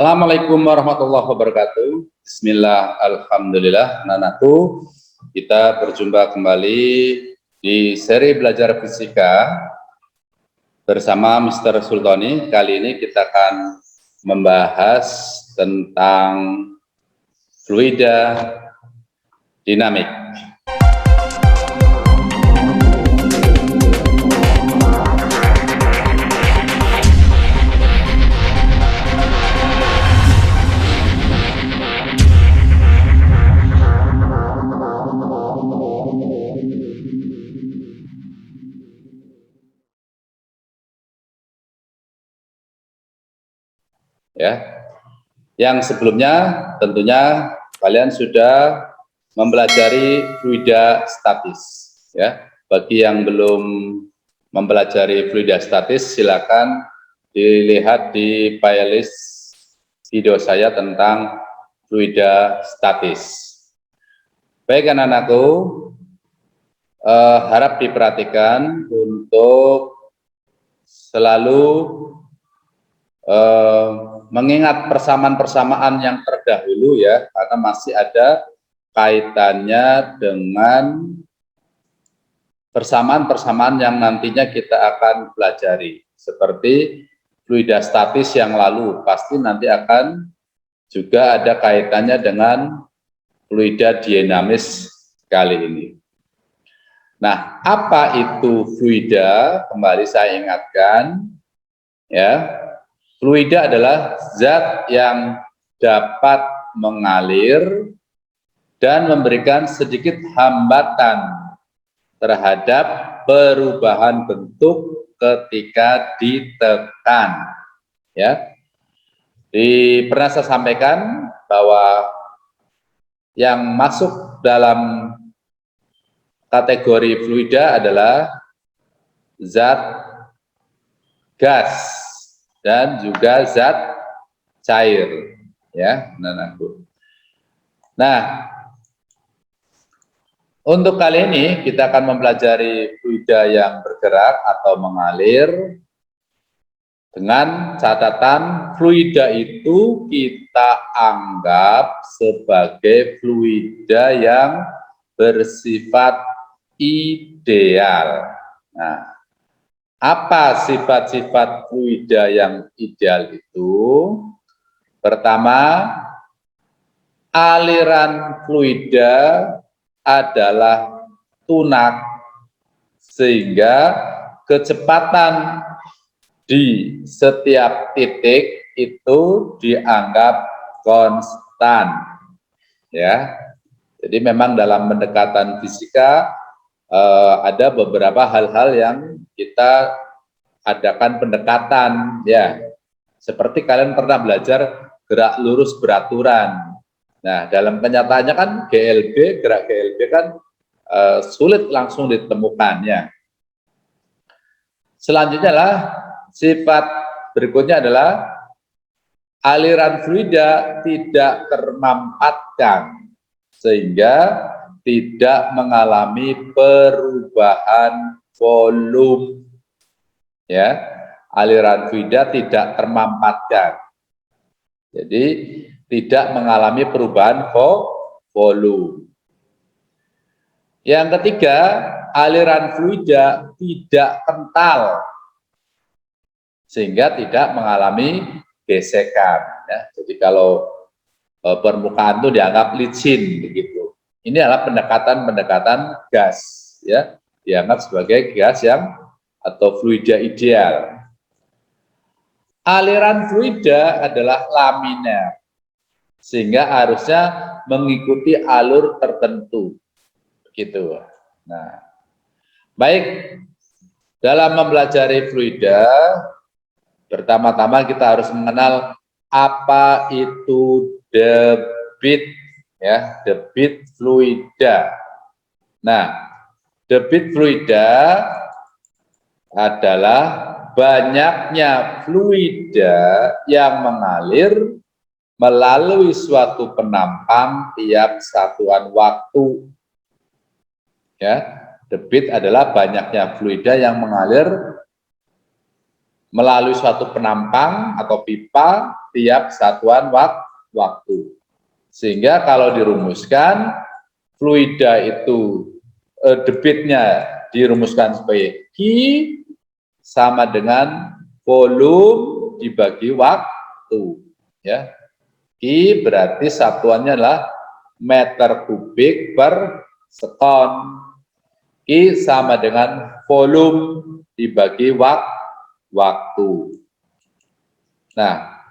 Assalamualaikum warahmatullahi wabarakatuh. Bismillah, alhamdulillah. Anak-anakku, kita berjumpa kembali di seri belajar fisika bersama Mr. Sultoni. Kali ini kita akan membahas tentang fluida dinamik. Ya, yang sebelumnya tentunya kalian sudah mempelajari fluida statis. Ya, bagi yang belum mempelajari fluida statis, silakan dilihat di playlist video saya tentang fluida statis. Baik anak-anakku, harap diperhatikan untuk selalu mengingat persamaan-persamaan yang terdahulu ya, karena masih ada kaitannya dengan persamaan-persamaan yang nantinya kita akan pelajari. Seperti fluida statis yang lalu, pasti nanti akan juga ada kaitannya dengan fluida dinamis kali ini. Nah, apa itu fluida? Kembali saya ingatkan, ya. Fluida adalah zat yang dapat mengalir dan memberikan sedikit hambatan terhadap perubahan bentuk ketika ditekan. Ya, pernah saya sampaikan bahwa yang masuk dalam kategori fluida adalah zat gas dan juga zat cair, ya, anak-anakku. Nah, untuk kali ini kita akan mempelajari fluida yang bergerak atau mengalir dengan catatan fluida itu kita anggap sebagai fluida yang bersifat ideal. Nah, apa sifat-sifat fluida yang ideal itu? Pertama, aliran fluida adalah tunak, sehingga kecepatan di setiap titik itu dianggap konstan. Ya, jadi memang dalam pendekatan fisika ada beberapa hal-hal yang kita adakan pendekatan, ya. Seperti kalian pernah belajar gerak lurus beraturan. Nah, dalam kenyataannya kan GLB, gerak GLB kan sulit langsung ditemukan, ya. Selanjutnya lah, sifat berikutnya adalah aliran fluida tidak termampatkan, sehingga tidak mengalami perubahan volume, ya. Aliran fluida tidak termampatkan, jadi tidak mengalami perubahan volume. Yang ketiga, aliran fluida tidak kental, sehingga tidak mengalami gesekan, ya. Jadi kalau permukaan itu dianggap licin begitu. Ini adalah pendekatan gas, ya, dianggap sebagai gas yang atau fluida ideal. Aliran fluida adalah laminer, sehingga harusnya mengikuti alur tertentu, begitu. Nah, baik, dalam mempelajari fluida, pertama-tama kita harus mengenal apa itu debit, ya, debit fluida. Nah, debit fluida adalah banyaknya fluida yang mengalir melalui suatu penampang tiap satuan waktu. Ya, debit adalah banyaknya fluida yang mengalir melalui suatu penampang atau pipa tiap satuan waktu. Sehingga kalau dirumuskan, fluida itu debitnya dirumuskan sebagai Q sama dengan volume dibagi waktu. Ya, Q berarti satuannya adalah meter kubik per sekon. Q sama dengan volume dibagi waktu. Nah,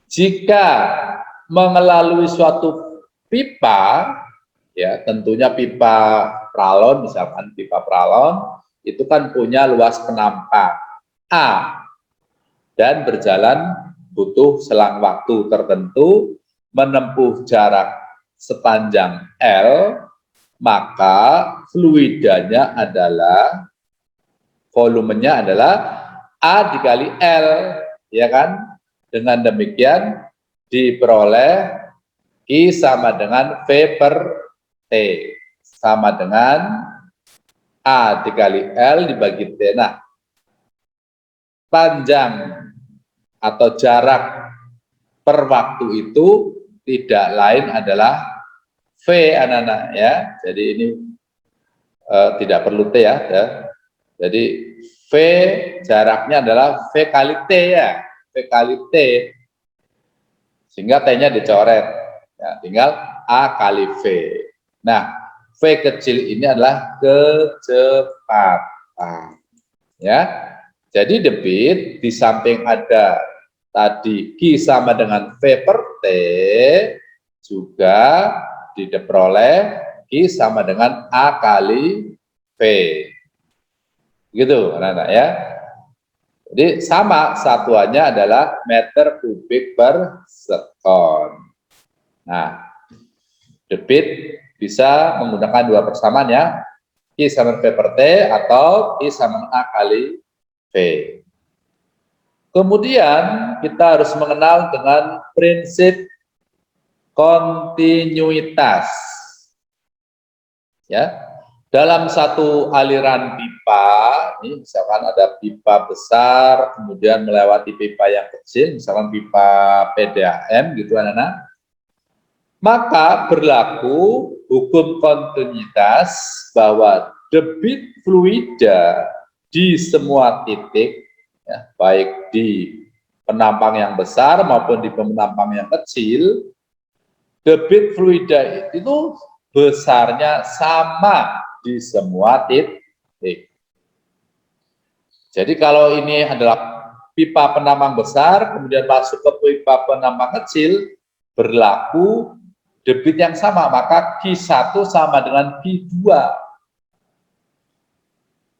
jika melalui suatu pipa, ya tentunya pipa pralon, misalkan pipa pralon, itu kan punya luas penampang A, dan berjalan butuh selang waktu tertentu, menempuh jarak sepanjang L, maka fluidanya adalah, volumenya adalah A dikali L, ya kan? Dengan demikian diperoleh I sama dengan V per T, sama dengan A dikali L dibagi T. Nah, panjang atau jarak per waktu itu tidak lain adalah V, anak-anak ya. Jadi ini tidak perlu T ya. Jadi V jaraknya adalah V kali T ya, V kali T. Sehingga T-nya dicoret. Ya, tinggal A kali V. Nah, V kecil ini adalah kecepatan. Ya, jadi debit di samping ada tadi Q sama dengan V per T, juga diperoleh Q sama dengan A kali V. Gitu, anak-anak ya. Jadi sama, satuannya adalah meter kubik per sekon. Nah, debit bisa menggunakan dua persamaan ya, Q sama V per T atau Q sama A kali V. Kemudian kita harus mengenal dengan prinsip kontinuitas. Ya, dalam satu aliran pipa, ini misalkan ada pipa besar, kemudian melewati pipa yang kecil, misalkan pipa PDAM gitu anak-anak, maka berlaku hukum kontinuitas bahwa debit fluida di semua titik, ya, baik di penampang yang besar maupun di penampang yang kecil, debit fluida itu besarnya sama di semua titik. Jadi kalau ini adalah pipa penampang besar, kemudian masuk ke pipa penampang kecil, berlaku debit yang sama, maka Q1 sama dengan Q2.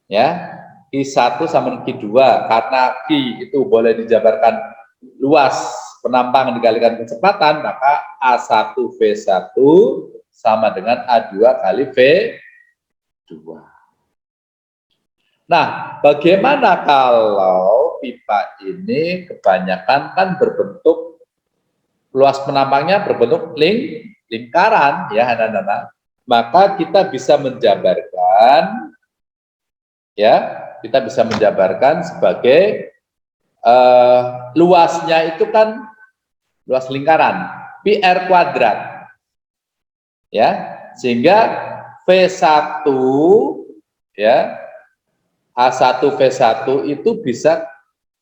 Ya, Q1 sama dengan Q2, karena Q itu boleh dijabarkan luas penampang dikalikan kecepatan, maka A1V1 sama dengan A2 kali V2. Nah, bagaimana kalau pipa ini kebanyakan kan berbentuk, luas penampangnya berbentuk lingkaran, ya anak-anak. Maka kita bisa menjabarkan, ya, kita bisa menjabarkan sebagai luasnya itu kan luas lingkaran PR kuadrat, ya, sehingga V1 ya, A1V1 itu bisa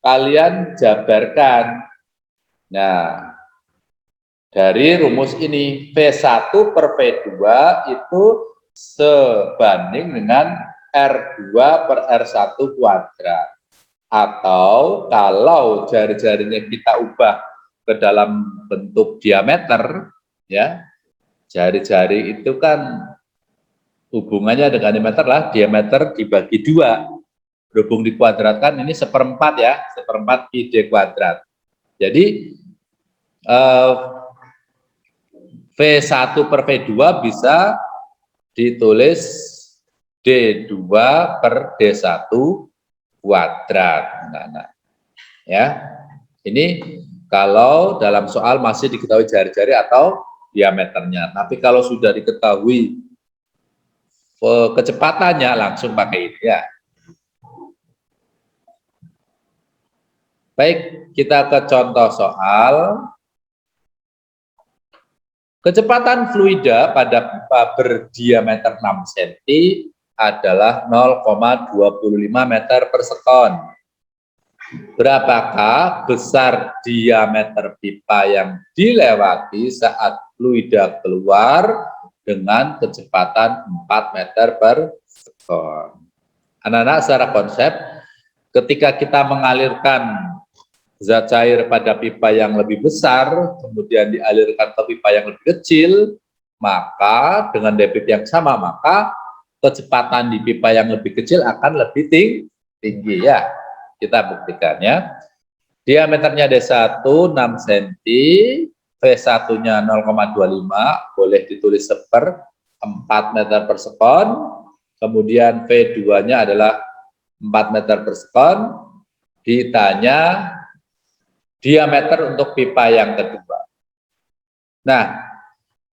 kalian jabarkan. Nah, dari rumus ini V1 per V2 itu sebanding dengan R2 per R1 kuadrat. Atau kalau jari-jarinya kita ubah ke dalam bentuk diameter, ya, jari-jari itu kan hubungannya dengan diameter lah, diameter dibagi 2, berhubung dikuadratkan ini seperempat ya, seperempat pi d kuadrat. Jadi V1 per V2 bisa ditulis D2 per D1 kuadrat. Nah, ya, ini kalau dalam soal masih diketahui jari-jari atau diameternya. Tapi kalau sudah diketahui kecepatannya, langsung pakai ini ya. Baik, kita ke contoh soal. Kecepatan fluida pada pipa berdiameter 6 cm adalah 0,25 meter per sekon. Berapakah besar diameter pipa yang dilewati saat fluida keluar dengan kecepatan 4 meter per sekon? Anak-anak, secara konsep, ketika kita mengalirkan zat cair pada pipa yang lebih besar, kemudian dialirkan ke pipa yang lebih kecil, maka dengan debit yang sama, maka kecepatan di pipa yang lebih kecil akan lebih tinggi ya. Kita buktikan ya. Diameternya D1 6 cm, V1-nya 0,25, boleh ditulis 1/4 meter per sekon, kemudian V2-nya adalah 4 meter per sekon, ditanya diameter untuk pipa yang kedua. Nah,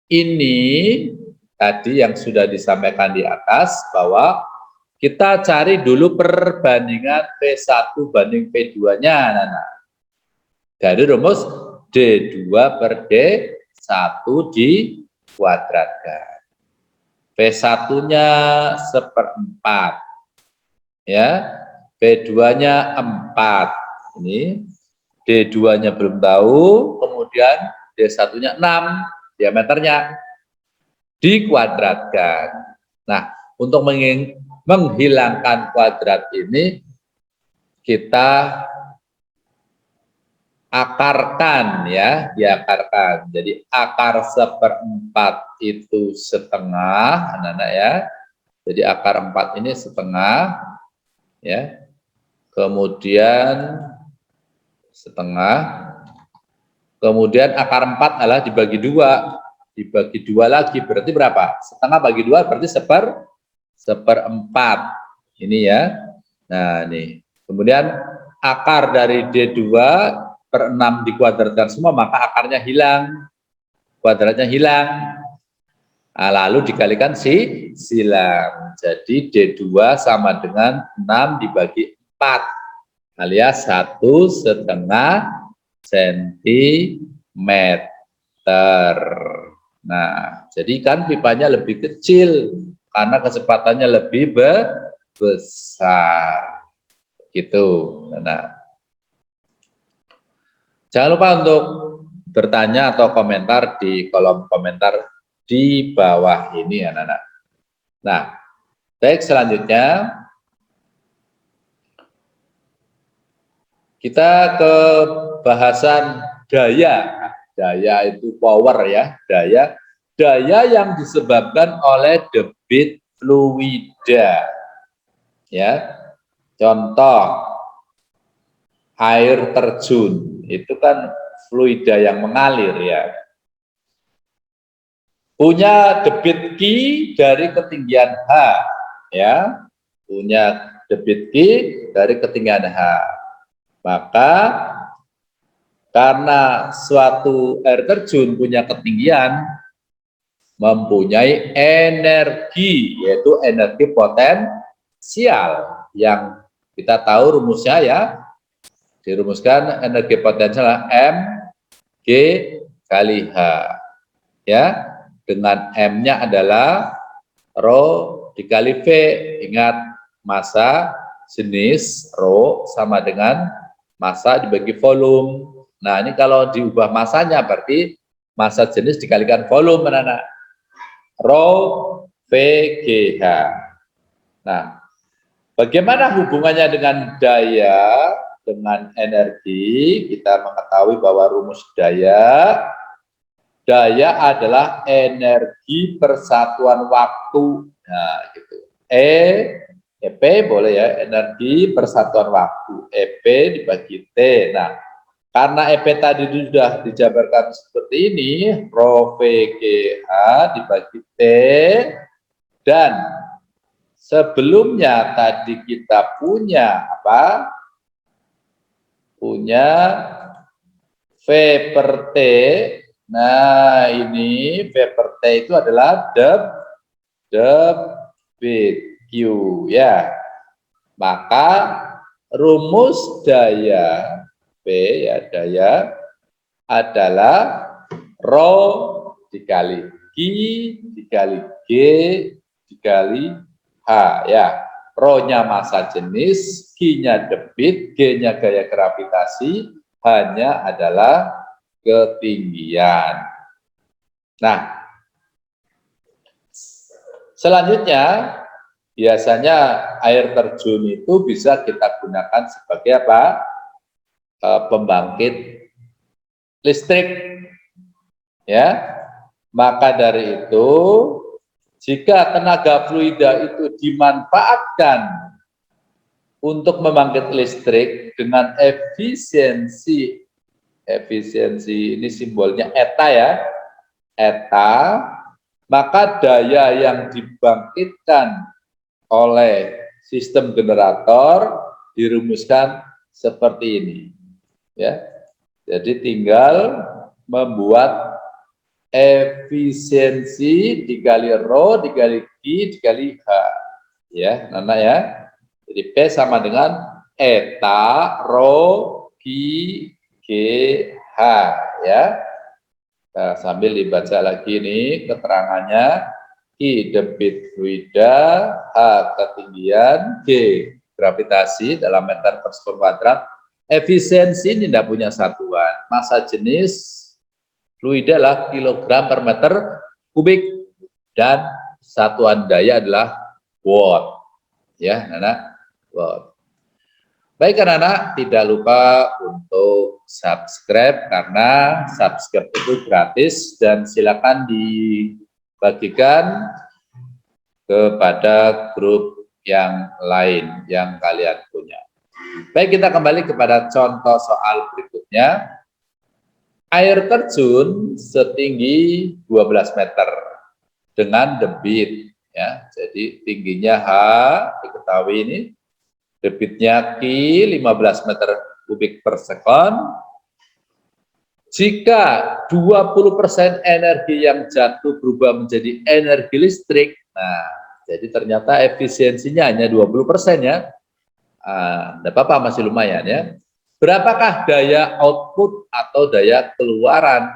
ini tadi yang sudah disampaikan di atas bahwa kita cari dulu perbandingan P1 banding P2-nya, Nana. Dari rumus D2 per D1 dikuadratkan. P1-nya 1/4. Ya, P2-nya 4. Ini D2-nya belum tahu, kemudian D1-nya 6 diameternya, dikuadratkan. Nah, untuk menghilangkan kuadrat ini, kita akarkan ya, diakarkan. Jadi akar 1/4 itu setengah, anak-anak ya. Jadi akar 4 ini setengah, ya. Kemudian setengah, kemudian akar 4 adalah dibagi 2 lagi, berarti berapa? Setengah bagi 2 berarti 1/4, ini ya. Nah ini, kemudian akar dari D2 per 6 dikuadratkan semua, maka akarnya hilang, kuadratnya hilang. Nah, lalu dikalikan silang, jadi D2 sama dengan 6 dibagi 4, alias 1,5 sentimeter. Nah, jadi kan pipanya lebih kecil karena kecepatannya lebih besar. Gitu. Nah, jangan lupa untuk bertanya atau komentar di kolom komentar di bawah ini, anak-anak. Nah, baik, selanjutnya kita ke bahasan daya. Daya itu power ya, daya yang disebabkan oleh debit fluida. Ya. Contoh air terjun, itu kan fluida yang mengalir ya. Punya debit Q dari ketinggian H ya. Punya debit Q dari ketinggian H. Maka karena suatu air terjun punya ketinggian, mempunyai energi, yaitu energi potensial, yang kita tahu rumusnya ya, dirumuskan energi potensial mg kali H, ya, dengan M-nya adalah rho dikali V. Ingat, massa jenis rho sama dengan massa dibagi volume. Nah, ini kalau diubah massanya berarti massa jenis dikalikan volume, anak-anak. Rho VGH. Nah, bagaimana hubungannya dengan daya, dengan energi? Kita mengetahui bahwa rumus daya adalah energi persatuan waktu. Nah, gitu. EP boleh ya, energi persatuan waktu. EP dibagi T. Nah, karena EP tadi sudah dijabarkan seperti ini, rho VGH dibagi T, dan sebelumnya tadi kita punya apa? Punya V per T. Nah, ini V per T itu adalah debit Q ya. Maka rumus daya P ya, daya adalah rho dikali Q dikali G dikali H ya. Rho-nya massa jenis, Q-nya debit, G-nya gaya gravitasi, H-nya adalah ketinggian. Nah, selanjutnya biasanya air terjun itu bisa kita gunakan sebagai apa? Pembangkit listrik. Ya. Maka dari itu, jika tenaga fluida itu dimanfaatkan untuk membangkit listrik dengan efisiensi ini simbolnya eta ya, eta, maka daya yang dibangkitkan oleh sistem generator dirumuskan seperti ini ya. Jadi tinggal membuat efisiensi dikali rho dikali Q dikali H ya, Nana ya. Jadi P sama dengan eta rho Q G H ya. Nah, sambil dibaca lagi nih keterangannya. Q debit fluida, H ketinggian, G gravitasi dalam meter per sektor kuadrat. Efisiensi ini tidak punya satuan. Massa jenis fluida adalah kilogram per meter kubik dan satuan daya adalah watt. Ya, Nana, watt. Baik, anak-anak, tidak lupa untuk subscribe karena subscribe itu gratis dan silakan dibagikan kepada grup yang lain yang kalian punya. Baik, kita kembali kepada contoh soal berikutnya. Air terjun setinggi 12 meter dengan debit ya. Jadi tingginya H diketahui ini, debitnya Q 15 meter kubik per sekon. Jika 20% energi yang jatuh berubah menjadi energi listrik, nah jadi ternyata efisiensinya hanya 20% ya. Tidak apa-apa, masih lumayan ya. Berapakah daya output atau daya keluaran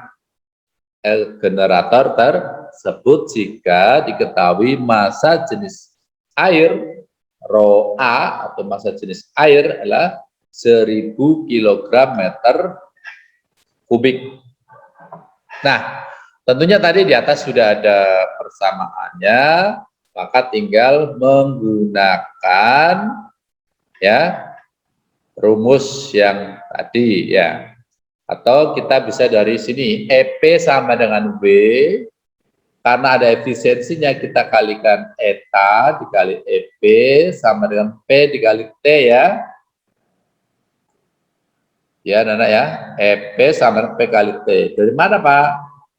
generator tersebut jika diketahui massa jenis air rho A atau massa jenis air adalah 1000 kg meter kubik. Nah, tentunya tadi di atas sudah ada persamaannya, maka tinggal menggunakan ya rumus yang tadi ya, atau kita bisa dari sini EP sama dengan W, karena ada efisiensinya kita kalikan eta dikali EP sama dengan P dikali T ya. Ya, Nana ya, EP sama dengan P kali T. Dari mana Pak?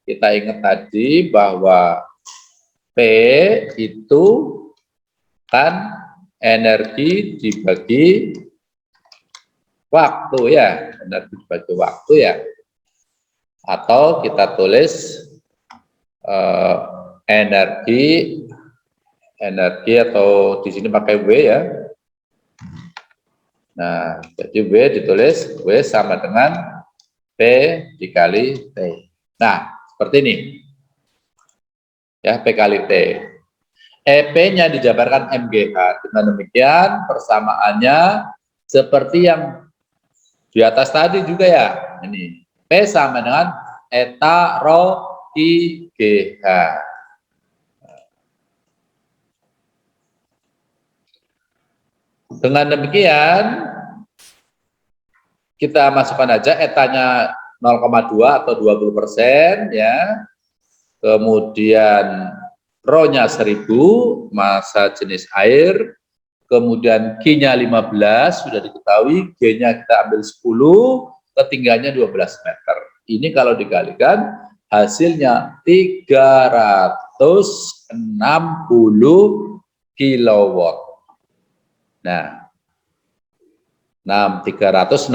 Kita ingat tadi bahwa P itu kan energi dibagi waktu ya, energi dibagi waktu ya. Atau kita tulis energi atau di sini pakai W ya. Nah, jadi W ditulis W sama dengan P dikali T. Nah, seperti ini. Ya, P kali T. EP-nya dijabarkan MGH. Dengan demikian persamaannya seperti yang di atas tadi juga ya. Ini P sama dengan eta rho I G H. Dengan demikian kita masukkan aja etanya 0,2 atau 20% ya. Kemudian rho-nya 1000, massa jenis air. Kemudian Q-nya 15, sudah diketahui, G-nya kita ambil 10, ketinggiannya 12 meter. Ini kalau dikalikan, hasilnya 360 kilowatt. Nah, 360.000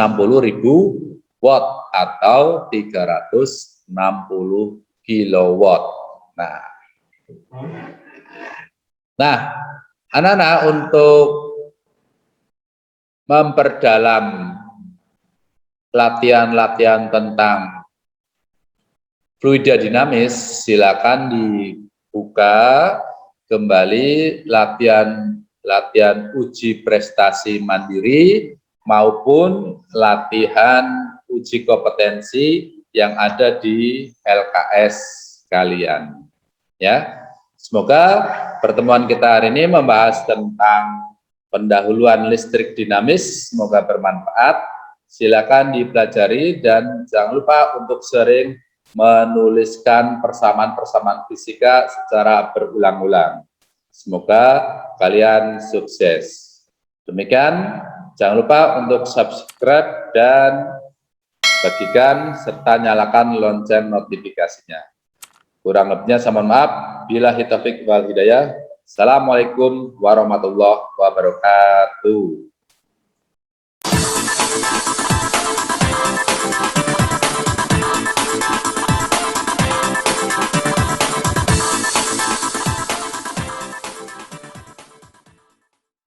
watt atau 360 kilowatt. Nah, anak-anak, untuk memperdalam latihan-latihan tentang fluida dinamis, silakan dibuka kembali latihan uji prestasi mandiri maupun latihan uji kompetensi yang ada di LKS kalian. Ya, semoga pertemuan kita hari ini membahas tentang pendahuluan listrik dinamis, semoga bermanfaat. Silakan dipelajari dan jangan lupa untuk sering menuliskan persamaan-persamaan fisika secara berulang-ulang. Semoga kalian sukses. Demikian, jangan lupa untuk subscribe dan bagikan serta nyalakan lonceng notifikasinya. Kurang lebihnya saya mohon maaf. Billahi taufiq wal hidayah. Assalamualaikum warahmatullahi wabarakatuh.